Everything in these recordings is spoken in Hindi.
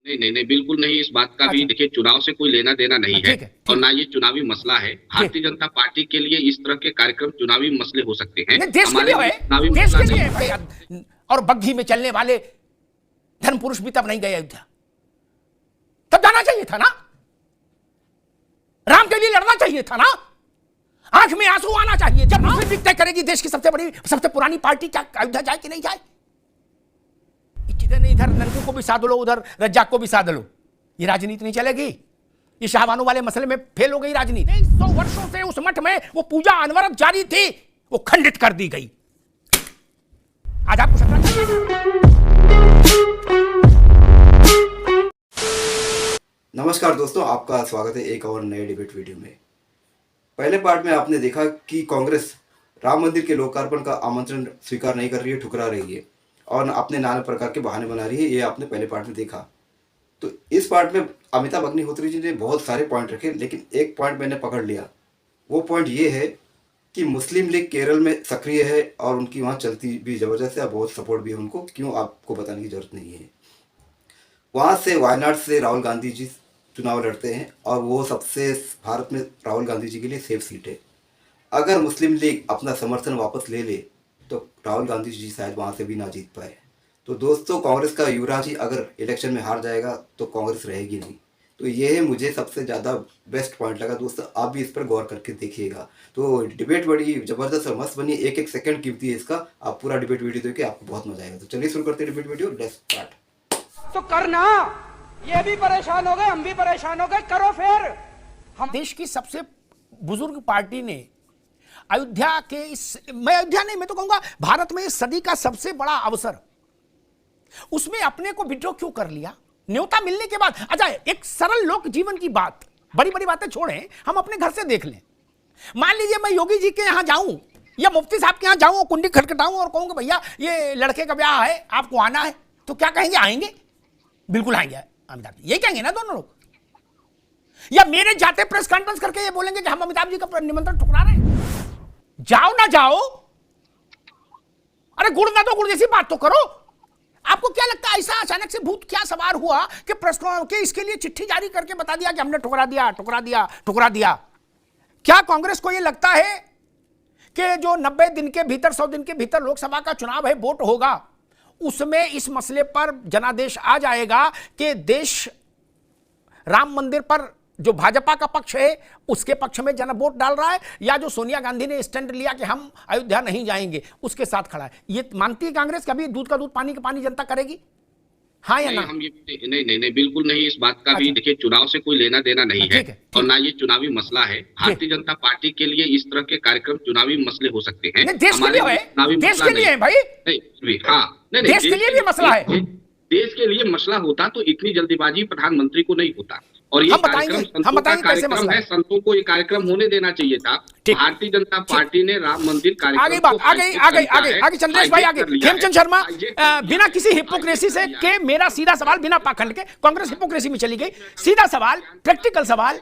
नहीं नहीं नहीं, बिल्कुल नहीं। इस बात का भी अच्छा। देखिए, चुनाव से कोई लेना देना नहीं है। ठीक है, और ठीक ना ये चुनावी मसला है। ठीक। भारतीय जनता पार्टी के लिए इस तरह के कार्यक्रम चुनावी मसले हो सकते हैं, नहीं, देश के हमारे लिए लिए है। चुनावी देश मसला के लिए नहीं है भाई। और बग्घी में चलने वाले धर्म पुरुष भी तब नहीं गए अयोध्या, तब जाना चाहिए था ना। राम के लिए लड़ना चाहिए था ना। आंख में आंसू आना चाहिए जब मुस्लिम लीग तय करेगी देश की सबसे बड़ी सबसे पुरानी पार्टी क्या अयोध्या जाए कि नहीं जाए। इधर ननकू को भी साध लो, उधर रज्जाक को भी साध लो, ये राजनीति नहीं चलेगी। ये शाहबानों वाले मसले में फेल हो गई राजनीति। 100 वर्षों से उस मठ में वो पूजा अनवरत जारी थी, वो खंडित कर दी गई। आज आपको नमस्कार दोस्तों, आपका स्वागत है एक और नए डिबेट वीडियो में। पहले पार्ट में आपने देखा कि कांग्रेस राम मंदिर के लोकार्पण का आमंत्रण स्वीकार नहीं कर रही है, ठुकरा रही है और अपने नाना प्रकार के बहाने बना रही है। ये आपने पहले पार्ट में देखा। तो इस पार्ट में अमिताभ अग्निहोत्री जी ने बहुत सारे पॉइंट रखे, लेकिन एक पॉइंट मैंने पकड़ लिया। वो पॉइंट ये है कि मुस्लिम लीग केरल में सक्रिय है और उनकी वहाँ चलती भी ज़बरदस्त है और बहुत सपोर्ट भी है उनको। क्यों, आपको बताने की जरूरत नहीं है। वहाँ से वायनाड से राहुल गांधी जी चुनाव लड़ते हैं और वो सबसे भारत में राहुल गांधी जी के लिए सेफ सीट है। अगर मुस्लिम लीग अपना समर्थन वापस ले ले तो राहुल गांधी जी शायद वहाँ से भी ना जीत पाए। तो दोस्तों, कांग्रेस का युवराज ही अगर इलेक्शन में हार जाएगा तो कांग्रेस रहेगी नहीं। तो ये है मुझे सबसे ज़्यादा बेस्ट पॉइंट लगा। दोस्तों, आप भी इस पर गौर करके देखिएगा। तो डिबेट बड़ी ज़बरदस्त और मस्त बनी, एक एक सेकंड कीमती है इसका। आप पूरा डिबेट वीडियो देखिए, आपको बहुत मजा आएगा। तो चलिए शुरू करते हैं डिबेट वीडियो। Let's start. तो करना, ये भी परेशान हो गए, हम भी परेशान हो गए, करो फिर। हम देश की सबसे बुजुर्ग पार्टी ने अयोध्या के मैं तो कहूंगा भारत में इस सदी का सबसे बड़ा अवसर, उसमें अपने को विड्रॉ क्यों कर लिया न्योता मिलने के बाद। अच्छा, एक सरल लोक जीवन की बात, बड़ी बड़ी बातें छोड़ें, हम अपने घर से देख लें। मान लीजिए मैं योगी जी के यहां जाऊं या मुफ्ती साहब के यहां जाऊं और कुंडी खटखटाऊं और कहूंगा भैया ये लड़के का ब्याह है, आपको आना है, तो क्या कहेंगे? आएंगे, बिल्कुल आएंगे अमिताभ जी, ये कहेंगे ना दोनों लोग। या मेरे जाते प्रेस कॉन्फ्रेंस करके ये बोलेंगे कि हम अमिताभ जी का निमंत्रण ठुकरा रहे हैं। जाओ ना जाओ, अरे गुड़ ना दो गुड़ जैसी बात तो करो। आपको क्या लगता है ऐसा अचानक से भूत क्या सवार हुआ कि प्रेस के इसके लिए चिट्ठी जारी करके बता दिया कि हमने ठुकरा दिया ठुकरा दिया ठुकरा दिया? क्या कांग्रेस को यह लगता है कि जो 90 दिन के भीतर 100 दिन के भीतर लोकसभा का चुनाव है, वोट होगा, उसमें इस मसले पर जनादेश आ जाएगा कि देश राम मंदिर पर जो भाजपा का पक्ष है उसके पक्ष में जन वोट डाल रहा है, या जो सोनिया गांधी ने स्टैंड लिया कि हम अयोध्या नहीं जाएंगे उसके साथ खड़ा है? ये मानती है कांग्रेस कभी दूध का दूध पानी का पानी जनता करेगी? हाँ या नहीं, ना? हम ये नहीं नहीं नहीं, बिल्कुल नहीं। इस बात का भी अच्छा। देखिए, चुनाव से कोई लेना देना नहीं है। ठीक है, और ठीक। ना ये चुनावी मसला है। भारतीय जनता पार्टी के लिए इस तरह के कार्यक्रम चुनावी मसले हो सकते हैं, नहीं, देश के हमारे लिए लिए है, चुनावी देश मसला के लिए नहीं। है भाई, नहीं, हाँ, नहीं नहीं, देश के लिए भी मसला है। देश के लिए मसला होता तो इतनी जल्दीबाजी प्रधानमंत्री को नहीं होता। और ये हम कार्यक्रम बताएंगे संतों का कैसे कार्यक्रम मसला है, है। संतों को ये कार्यक्रम होने देना चाहिए था। ठीक। भारतीय जनता पार्टी ने राम मंदिर कार्यक्रम आगे बात, आगे चंद्रेश भाई, आगे खेमचंद शर्मा, बिना किसी हिपोक्रेसी से के मेरा सीधा सवाल, बिना पाखंड के, कांग्रेस हिपोक्रेसी में चली गई, सीधा सवाल, प्रैक्टिकल सवाल।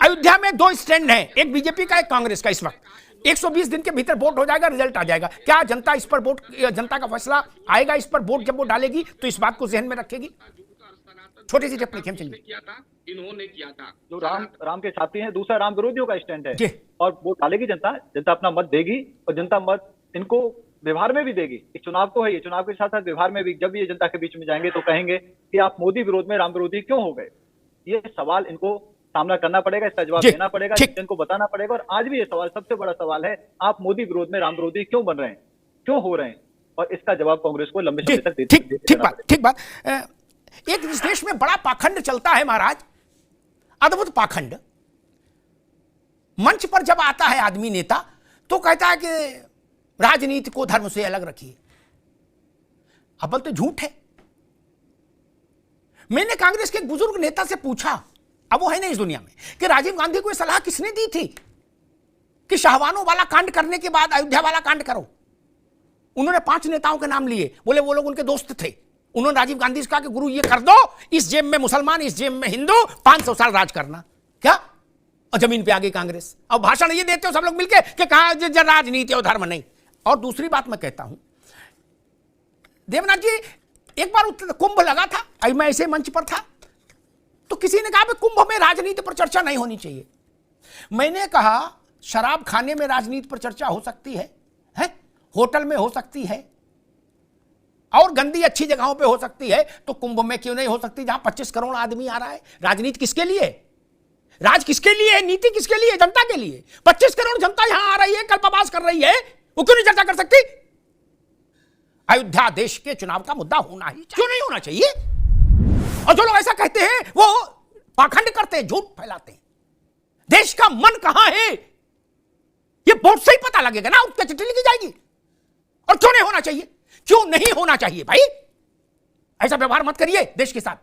अयोध्या में 2 स्टैंड हैं, एक बीजेपी का एक कांग्रेस का। इस वक्त 120 दिन के भीतर वोट हो जाएगा, रिजल्ट आ जाएगा। क्या जनता इस पर वोट, जनता का फैसला आएगा इस पर? वोट जब वो डालेगी तो इस बात को जहन में रखेगी। छोटी सी टिप्पणी खेमचंद जी। इन्होंने किया था जो राम के साथी हैं, दूसरा राम विरोधियों का स्टैंड है। जी। और वोट डालेगी जनता, जनता अपना मत देगी और जनता मत इनको व्यवहार में भी देगी। इस चुनाव तो है, ये चुनाव के साथ साथ व्यवहार में भी जब ये जनता के बीच में जाएंगे तो कहेंगे कि आप मोदी विरोध में राम विरोधी क्यों हो गए। ये सवाल इनको सामना करना पड़ेगा, इसका जवाब देना पड़ेगा, इनको बताना पड़ेगा। और आज भी ये सवाल सबसे बड़ा सवाल है, आप मोदी विरोध में राम विरोधी क्यों बन रहे हैं, क्यों हो रहे हैं? और इसका जवाब कांग्रेस को लंबे समय तक ठीक बात। एक इस देश में बड़ा पाखंड चलता है महाराज, अद्भुत पाखंड। मंच पर जब आता है आदमी नेता तो कहता है कि राजनीति को धर्म से अलग रखिए। अब तो झूठ है। मैंने कांग्रेस के एक बुजुर्ग नेता से पूछा, अब वो है नहीं इस दुनिया में, कि राजीव गांधी को यह सलाह किसने दी थी कि शाहबानों वाला कांड करने के बाद अयोध्या वाला कांड करो? उन्होंने 5 नेताओं के नाम लिए, बोले वो लोग उनके दोस्त थे। उन्होंने राजीव गांधी से कहा कि गुरु ये कर दो, इस जेब में मुसलमान, इस जेब में हिंदू, 500 साल राज करना। क्या? और जमीन पे आ गई कांग्रेस। अब भाषण ये देते हो सब लोग मिलके कि कहा राजनीति और धर्म नहीं। और दूसरी बात मैं कहता हूं, देवनाथ जी, एक बार कुंभ लगा था, अभी मैं ऐसे मंच पर था, तो किसी ने कहा कुंभ में राजनीति पर चर्चा नहीं होनी चाहिए। मैंने कहा शराब खाने में राजनीति पर चर्चा हो सकती है? होटल में हो सकती है और गंदी अच्छी जगहों पे हो सकती है, तो कुंभ में क्यों नहीं हो सकती जहां 25 करोड़ आदमी आ रहा है? राजनीति किसके लिए? राज किसके लिए? नीति किसके लिए? जनता के लिए। 25 करोड़ जनता यहां आ रही है, कल्पवास कर रही है, वो क्यों नहीं चर्चा कर सकती? अयोध्या देश के चुनाव का मुद्दा होना ही क्यों नहीं होना चाहिए? और जो लोग ऐसा कहते हैं वो पाखंड करते हैं, झूठ फैलाते हैं। देश का मन कहां है ये वोट से ही पता लगेगा ना, उसकी चिट्ठी लिखी जाएगी। और क्यों नहीं होना चाहिए? क्यों नहीं होना चाहिए भाई? ऐसा व्यवहार मत करिए देश के साथ।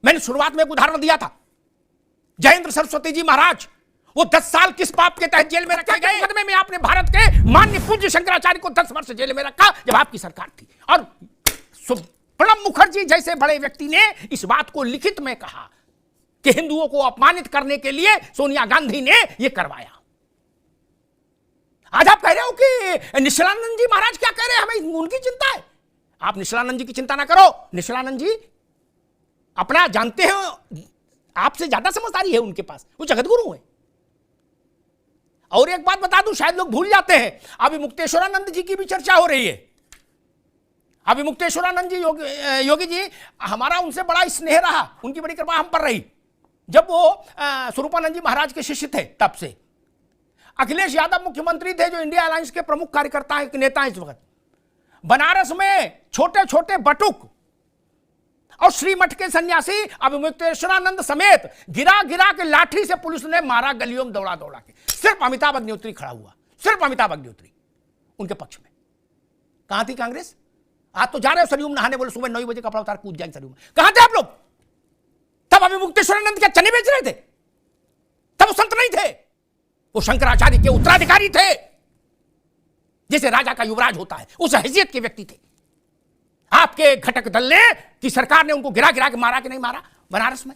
मैंने शुरुआत में एक उदाहरण दिया था, जयेंद्र सरस्वती जी महाराज, वो 10 साल किस पाप के तहत जेल में रखे गए? मुकदमे में आपने भारत के माननीय पूज्य शंकराचार्य को 10 वर्ष जेल में रखा जब आपकी सरकार थी। और प्रणब मुखर्जी जैसे बड़े व्यक्ति ने इस बात को लिखित में कहा कि हिंदुओं को अपमानित करने के लिए सोनिया गांधी ने यह करवाया। आज आप कह रहे हो कि निश्चलानंद जी महाराज क्या कह रहे हैं, हमें उनकी चिंता है। आप निश्चलानंद जी की चिंता ना करो। निश्चलानंद जी अपना जानते हैं, आपसे ज्यादा समझदारी है उनके पास, वो जगत गुरु है। और एक बात बता दूं, शायद लोग भूल जाते हैं, अभी मुक्तेश्वरानंद जी की भी चर्चा हो रही है। अभी मुक्तेश्वरानंद जी योगी जी, हमारा उनसे बड़ा स्नेह रहा, उनकी बड़ी कृपा हम पर रही। जब वो स्वरूपानंद जी महाराज के शिष्य थे, तब से अखिलेश यादव मुख्यमंत्री थे, जो इंडिया अलायंस के प्रमुख कार्यकर्ता हैं, नेता हैं इस वक्त। बनारस में छोटे छोटे बटुक और श्रीमठ के सन्यासी अभिमुक्तेश्वरानंद समेत गिरा गिरा के लाठी से पुलिस ने मारा, गलियों में दौड़ा दौड़ा के। सिर्फ अमिताभ अग्निहोत्री खड़ा हुआ, सिर्फ अमिताभ अग्निहोत्री उनके पक्ष में। कहां थी कांग्रेस? आज तो जा रहे हो सरयू में नहाने, बोले सुबह 9 बजे कपड़ा उतार कूद जाएंगे सरयू में। कहां थे आप लोग? तब अभिमुक्तेश्वरानंद क्या चने बेच रहे थे? तब वो संत नहीं थे, वो शंकराचार्य के उत्तराधिकारी थे, जैसे राजा का युवराज होता है, उस हैसियत के व्यक्ति थे। आपके घटक दल ने कि सरकार ने उनको गिरा गिरा के मारा कि नहीं मारा बनारस में?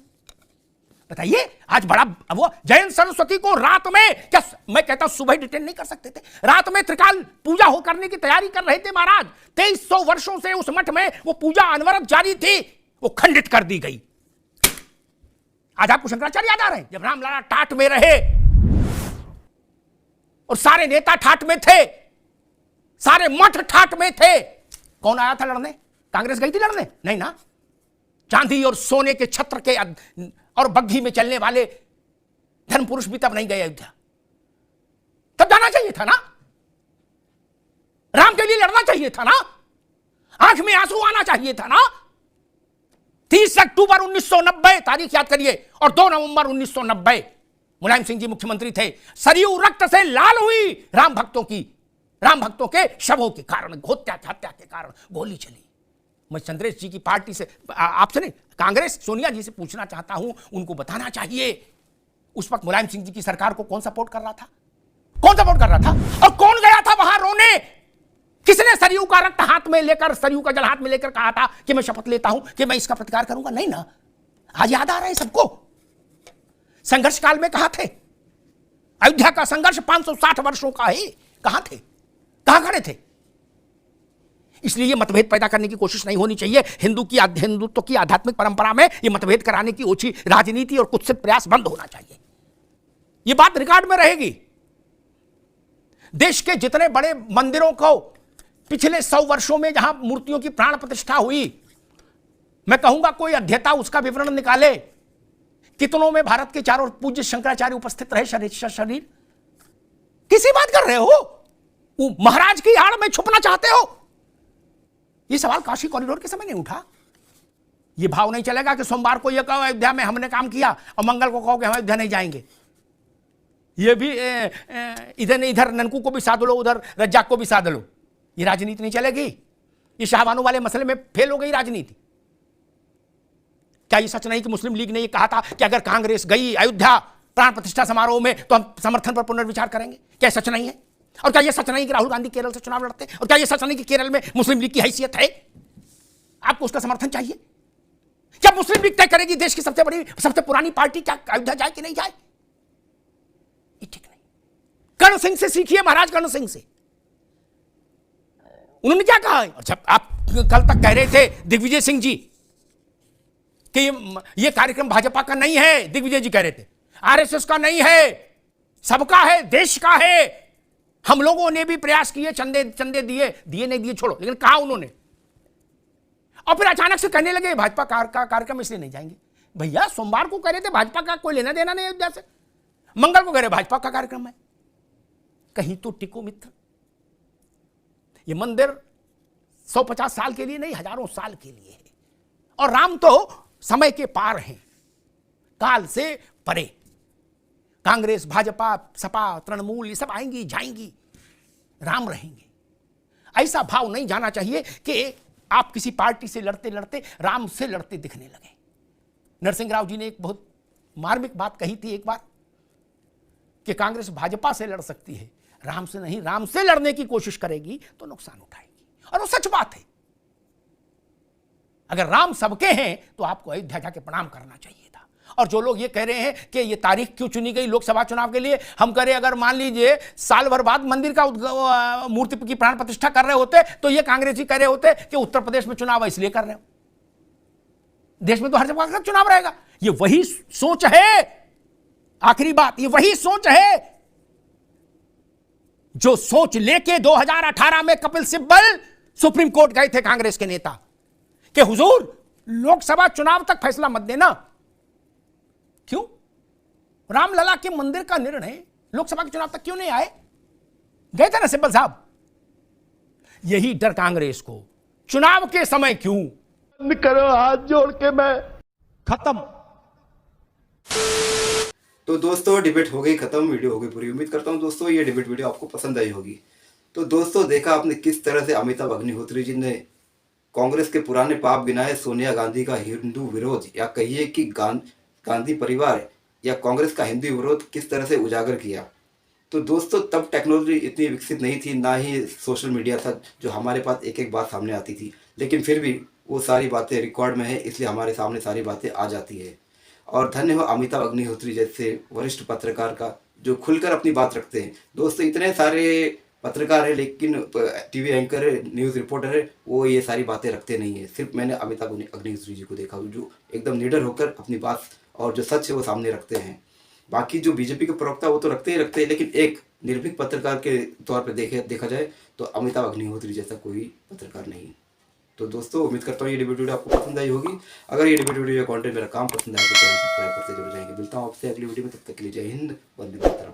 बताइए। आज बड़ा वो जयंत सरस्वती को रात में, क्या मैं कहता हूं सुबह डिटेन नहीं कर सकते थे? रात में त्रिकाल पूजा हो करने की तैयारी कर रहे थे महाराज। 2300 वर्षों से उस मठ में वो पूजा अनवरत जारी थी, वो खंडित कर दी गई। आज आपको शंकराचार्य याद आ रहे हैं, जब रामलाला टाट में रहे और सारे नेता ठाट में थे, सारे मठ ठाट में थे, कौन आया था लड़ने? कांग्रेस गई थी लड़ने? नहीं ना। चांदी और सोने के छत्र के और बग्घी में चलने वाले धर्म पुरुष भी तब नहीं गए अयोध्या। तब जाना चाहिए था ना, राम के लिए लड़ना चाहिए था ना, आंख में आंसू आना चाहिए था ना। 30 अक्टूबर 1990 तारीख याद करिए, और 2 नवंबर 1990 मुलायम सिंह जी मुख्यमंत्री थे। सरयू रक्त से लाल हुई राम भक्तों की, राम भक्तों के शवों के कारण, हत्या के कारण गोली चली। मैं चंद्रेश जी की पार्टी से, आपसे नहीं, कांग्रेस सोनिया जी से पूछना चाहता हूं, उनको बताना चाहिए उस वक्त मुलायम सिंह जी की सरकार को कौन सपोर्ट कर रहा था? कौन सपोर्ट कर रहा था? और कौन गया था वहां रोने? किसने सरयू का रक्त हाथ में लेकर, सरयू का जल हाथ में लेकर कहा था कि मैं शपथ लेता हूं कि मैं इसका प्रतिकार करूंगा? नहीं ना। आज याद आ रहा है सबको। संघर्ष काल में कहां थे? अयोध्या का संघर्ष 560 वर्षों का है, कहां थे? कहां खड़े थे? इसलिए ये मतभेद पैदा करने की कोशिश नहीं होनी चाहिए। हिंदुत्व की आध्यात्मिक परंपरा में ये मतभेद कराने की ओछी राजनीति और कुत्सित प्रयास बंद होना चाहिए। ये बात रिकॉर्ड में रहेगी। देश के जितने बड़े मंदिरों को पिछले 100 वर्षों में जहां मूर्तियों की प्राण प्रतिष्ठा हुई, मैं कहूंगा कोई अध्येता उसका विवरण निकाले, कितनों में भारत के चारों पूज्य शंकराचार्य उपस्थित रहे शरीर? किसी बात कर रहे हो? वो महाराज की आड़ में छुपना चाहते हो? ये सवाल काशी कॉरिडोर के समय नहीं उठा। ये भाव नहीं चलेगा कि सोमवार को ये कहो अयोध्या में हमने काम किया और मंगल को कहो कि हम अयोध्या नहीं जाएंगे। ये भी इधर ननकू को भी साध लो, उधर रज्जाक को भी साध लो। ये राजनीति नहीं चलेगी। ये शाहबानों वाले मसले में फेल हो गई राजनीति। क्या ये सच नहीं कि मुस्लिम लीग ने ये कहा था कि अगर कांग्रेस गई अयोध्या प्राण प्रतिष्ठा समारोह में तो हम समर्थन पर पुनर्विचार करेंगे? क्या सच नहीं है? और क्या यह सच नहीं कि राहुल गांधी केरल से चुनाव लड़ते हैं? और क्या यह सच नहीं कि केरल में मुस्लिम लीग की हैसियत है? आपको उसका समर्थन चाहिए? क्या मुस्लिम लीग तय करेगी देश की सबसे बड़ी, सबसे पुरानी पार्टी क्या अयोध्या जाए कि नहीं जाए? ये ठीक नहीं। कर्ण सिंह से सीखिए, महाराज कर्ण सिंह से। उन्होंने क्या कहा है? जब आप कल तक कह रहे थे दिग्विजय सिंह जी कि ये कार्यक्रम भाजपा का नहीं है, दिग्विजय जी कह रहे थे आरएसएस का नहीं है, सबका है, देश का है। हम लोगों ने भी प्रयास किए, चंदे चंदे दिए नहीं दिए छोड़ो, लेकिन कहा उन्होंने। और फिर अचानक से कहने लगे भाजपा का कार्यक्रम इसलिए नहीं जाएंगे। भैया सोमवार को कह रहे थे भाजपा का कोई लेना देना नहीं अयोध्या से, मंगल को कह रहे भाजपा का कार्यक्रम है। कहीं तो टिको मित्र। ये मंदिर 150 साल के लिए नहीं, हजारों साल के लिए है। और राम तो समय के पार हैं, काल से परे। कांग्रेस, भाजपा, सपा, तृणमूल ये सब आएंगी जाएंगी, राम रहेंगे। ऐसा भाव नहीं जाना चाहिए कि आप किसी पार्टी से लड़ते लड़ते राम से लड़ते दिखने लगे। नरसिंह राव जी ने एक बहुत मार्मिक बात कही थी एक बार कि कांग्रेस भाजपा से लड़ सकती है, राम से नहीं। राम से लड़ने की कोशिश करेगी तो नुकसान उठाएगी। और वो सच बात है। अगर राम सबके हैं तो आपको अयोध्या जाके प्रणाम करना चाहिए था। और जो लोग ये कह रहे हैं कि ये तारीख क्यों चुनी गई लोकसभा चुनाव के लिए, हम कह रहे अगर मान लीजिए साल भर बाद मंदिर का मूर्ति की प्राण प्रतिष्ठा कर रहे होते तो ये कांग्रेसी कह रहे होते कि उत्तर प्रदेश में चुनाव इसलिए कर रहे हो, देश में तो हर जगह चुनाव रहेगा। ये वही सोच है, आखिरी बात, ये वही सोच है जो सोच लेके 2018 में कपिल सिब्बल सुप्रीम कोर्ट गए थे कांग्रेस के नेता कि हुजूर लोकसभा चुनाव तक फैसला मत देना। क्यों? रामलला के मंदिर का निर्णय लोकसभा के चुनाव तक क्यों नहीं आए? गए थे ना सिब्बल साहब। यही डर कांग्रेस को, चुनाव के समय क्यों? बंद करो, हाथ जोड़ के मैं खत्म। तो दोस्तों डिबेट हो गई खत्म, वीडियो हो गई पूरी। उम्मीद करता हूँ दोस्तों ये डिबेट वीडियो आपको पसंद आई होगी। तो दोस्तों देखा आपने किस तरह से अमिताभ अग्निहोत्री जी ने कांग्रेस के पुराने पाप गिनाए, सोनिया गांधी का हिंदू विरोध या कहिए कि गांधी परिवार या कांग्रेस का हिंदू विरोध किस तरह से उजागर किया। तो दोस्तों तब टेक्नोलॉजी इतनी विकसित नहीं थी, ना ही सोशल मीडिया था जो हमारे पास एक एक बात सामने आती थी, लेकिन फिर भी वो सारी बातें रिकॉर्ड में है, इसलिए हमारे सामने सारी बातें आ जाती है। और धन्य हो अमिताभ अग्निहोत्री जैसे वरिष्ठ पत्रकार का जो खुलकर अपनी बात रखते हैं। दोस्तों इतने सारे पत्रकार है लेकिन टीवी एंकर है, न्यूज़ रिपोर्टर है, वो ये सारी बातें रखते नहीं है। सिर्फ मैंने अमिताभ अग्निहोत्री जी को देखा जो एकदम निडर होकर अपनी बात और जो सच है वो सामने रखते हैं। बाकी जो बीजेपी के प्रवक्ता वो तो रखते ही रखते हैं, लेकिन एक निर्भीक पत्रकार के तौर पर देखा जाए तो अमिताभ अग्निहोत्री जैसा कोई पत्रकार नहीं। तो दोस्तों उम्मीद करता हूँ ये डिबेट वीडियो आपको पसंद आई होगी। अगर ये डिबेट वीडियो या कंटेंट मेरा काम पसंद आए तो चैनल सब्सक्राइब करते जरूर जाएंगे। मिलता हूँ आपसे अगली वीडियो में, तब तक के लिए जय हिंद, वंदे मातरम।